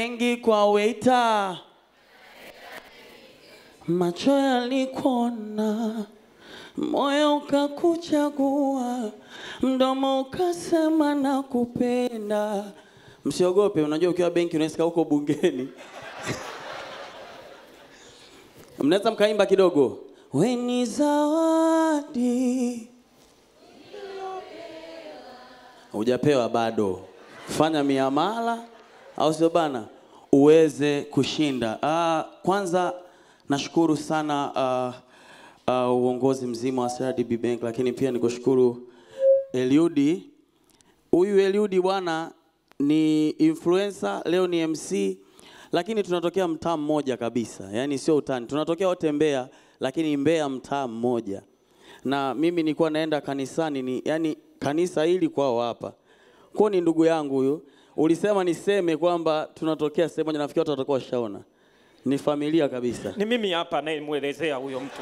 Mengi kwa waiter, macho yalikuona, moyo ukakuchagua, mdomo ukasema nakupenda. Msiogope, unajua ukiwa benki unaweza huko bungeni. Mnaweza mkaimba kidogo. We ni zawadi. Hujapewa bado. Fanya miamala au sio bana uweze kushinda. Kwanza nashukuru sana uongozi mzima wa CRDB Bank, lakini pia nikushukuru Eliudi. Huyu Eliudi bwana ni influencer, leo ni MC, lakini tunatokea mtaa mmoja kabisa. Yaani sio utani. Tunatokea wote Mbeya, lakini Mbeya mtaa mmoja. Na mimi nilikuwa naenda kanisani, yani kanisa hili kwao hapa. Kwa ni ndugu yangu huyu. Ulisema niseme kwamba tunatokea sehemu moja, nafikiri watu watakuwa washaona. Ni familia kabisa. Ni mimi hapa nayemuelezea huyo mtu.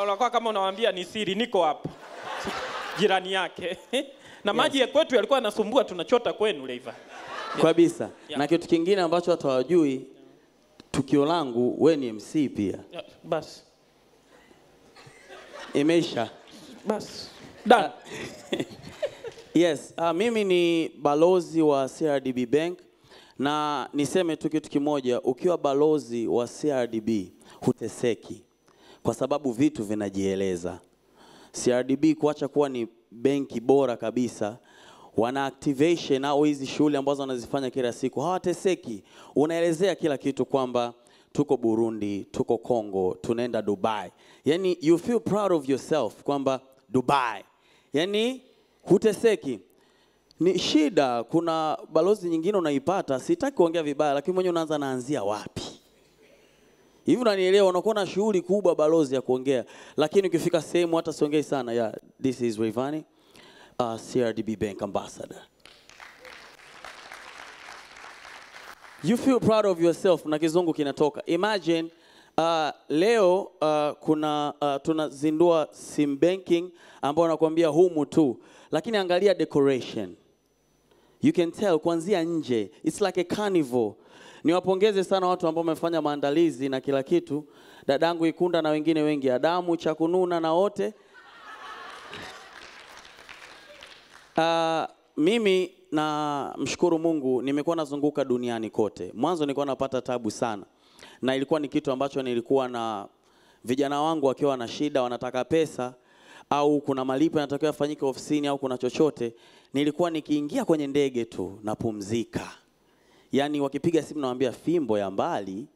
Unakuwa kama unawaambia ni siri, niko hapa. Jirani yake. Na maji ya kwetu yalikuwa yanasumbua, tunachota kwenu Leiva. Kabisa. Na kitu kingine ambacho watu hawajui, tukio langu wewe ni MC pia. Bas. Imeisha. Bas. Done. Yes, mimi ni balozi wa CRDB Bank, na niseme tu kitu kimoja, ukiwa balozi wa CRDB huteseki kwa sababu vitu vinajieleza. CRDB kuacha kuwa ni benki bora kabisa, wana activation au hizi shughuli ambazo wanazifanya kila siku, hawateseki. Unaelezea kila kitu kwamba tuko Burundi, tuko Kongo, tunaenda Dubai. Yani you feel proud of yourself kwamba Dubai. Yani huteseki. Ni shida, kuna balozi nyingine unaipata, sitaki kuongea vibaya, lakini mwenye unaanza naanzia wapi? Hivi unanielewa, unakuwa na shughuli kubwa balozi ya kuongea, lakini ukifika sehemu hata siongei sana. Yeah, this is Rayvanny, CRDB Bank ambassador. You feel proud of yourself, na kizungu kinatoka. Imagine leo tunazindua sim banking ambao nakwambia humu tu, lakini angalia decoration. You can tell kuanzia nje, it's like a carnival. Niwapongeze sana watu ambao wamefanya maandalizi na kila kitu. Dadangu Ikunda na wengine wengi, Adamu Chakununa na wote. Mimi na mshukuru Mungu nimekuwa nazunguka duniani kote. Mwanzo nilikuwa napata tabu sana. Na ilikuwa ni kitu ambacho nilikuwa na vijana wangu wakiwa na shida, wanataka pesa au kuna malipo yanatakiwa yafanyike ofisini au kuna chochote, nilikuwa nikiingia kwenye ndege tu napumzika. Yani wakipiga simu nawaambia fimbo ya mbali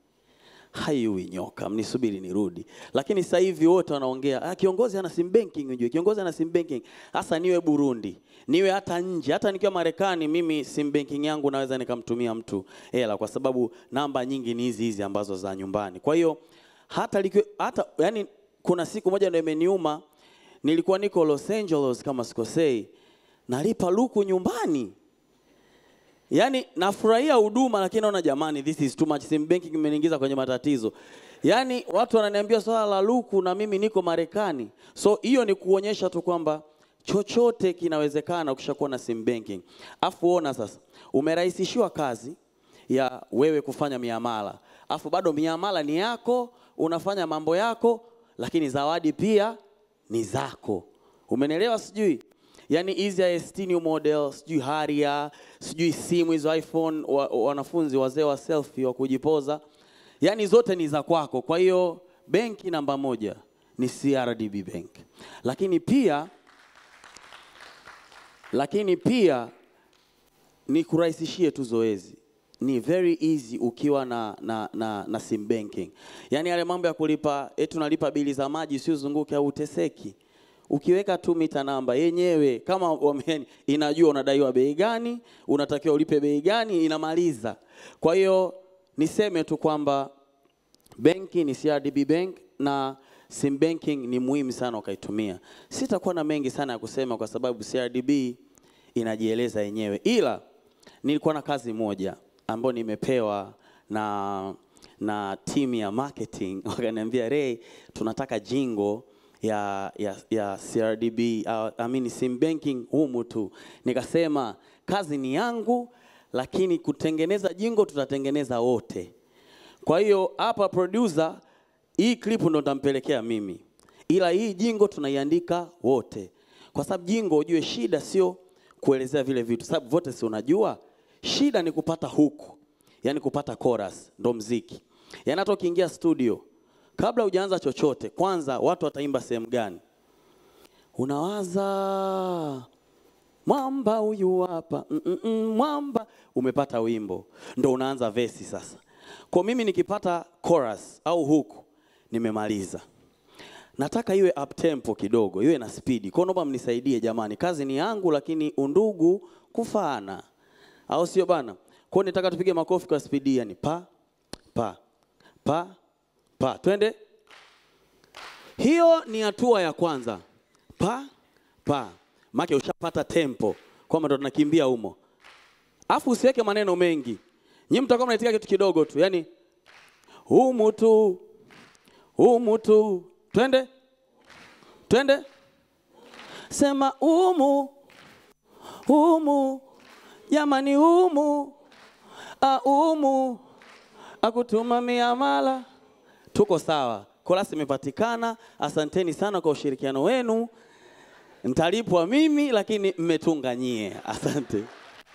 haiui nyoka, mnisubiri nirudi. Lakini sasa hivi wote wanaongea, kiongozi ana sim banking unjue, kiongozi ana sim banking. Hasa niwe Burundi, niwe hata nje, hata nikiwa Marekani, mimi sim banking yangu naweza nikamtumia mtu hela kwa sababu namba nyingi ni hizi ambazo za nyumbani. Kwa hiyo hata yani kuna siku moja ndio imeniuma, nilikuwa niko Los Angeles kama sikosei, nalipa luku nyumbani. Yani nafurahia huduma, lakini naona jamani, this is too much. Sim banking imeniingiza kwenye matatizo. Yani watu wananiambia swala la luku na mimi niko Marekani. So hiyo ni kuonyesha tu kwamba chochote kinawezekana ukishakuwa na sim banking. Afu ona sasa, umerahisishiwa kazi ya wewe kufanya miamala. Afu bado miamala ni yako, unafanya mambo yako, lakini zawadi pia ni zako. Umenielewa sijui? Yani Easy IST new model, sijui Harrier, sijui simu hizo iPhone, wanafunzi wazee wa selfie wa kujipoza. Yani zote ni za kwako. Kwa hiyo benki namba 1 ni CRDB Bank. Lakini pia ni kurahisishie tu zoezi. Ni very easy ukiwa na sim banking. Yani yale mambo ya kulipa, tunalipa bili za maji sio zunguke au uteseki. Ukiweka tu mita namba yenyewe kama inajua unadaiwa bei gani, unatakiwa ulipe bei gani, inamaliza. Kwa hiyo niseme tu kwamba benki ni CRDB Bank na sim banking ni muhimu sana ukaitumia. Sitakuwa na mengi sana ya kusema kwa sababu CRDB inajieleza yenyewe. Ila nilikuwa na kazi moja ambayo nimepewa na team ya marketing. Wakaniambia, Ray, tunataka jingo ya CRDB, sim banking humu tu. Nikasema kazi ni yangu, lakini kutengeneza jingo tutatengeneza wote. Kwa hiyo hapa producer, hii clip ndo nitampelekea mimi, ila hii jingo tunaiandika wote, kwa sababu jingo, ujue shida sio kuelezea vile vitu, sababu vote si unajua shida ni kupata huku, yani kupata chorus, ndo mziki. Yani hata ukiingia studio, kabla hujaanza chochote, kwanza watu wataimba sehemu gani? Unawaza mwamba huyu hapa, mwamba, umepata wimbo, ndo unaanza verse sasa. Kwa mimi nikipata chorus au huku, nimemaliza. Nataka iwe up tempo kidogo, iwe na speed. Kwa naomba mnisaidie jamani, kazi ni yangu lakini undugu kufaana, au sio bana? Kwa nataka tupige makofi kwa speed, yani pa pa pa pa, twende. Hiyo ni hatua ya kwanza, pa pa, maki ushapata tempo, kwa maana tunakimbia humo. Afu usiweke maneno mengi, nyinyi mtakuwa mnaitika kitu kidogo tu, yani humu tu, twende twende, sema humu jamani, humu akutuma miamala. Tuko sawa, chorus imepatikana. Asanteni sana kwa ushirikiano wenu, nitalipwa mimi lakini mmetunga nyie. Asante.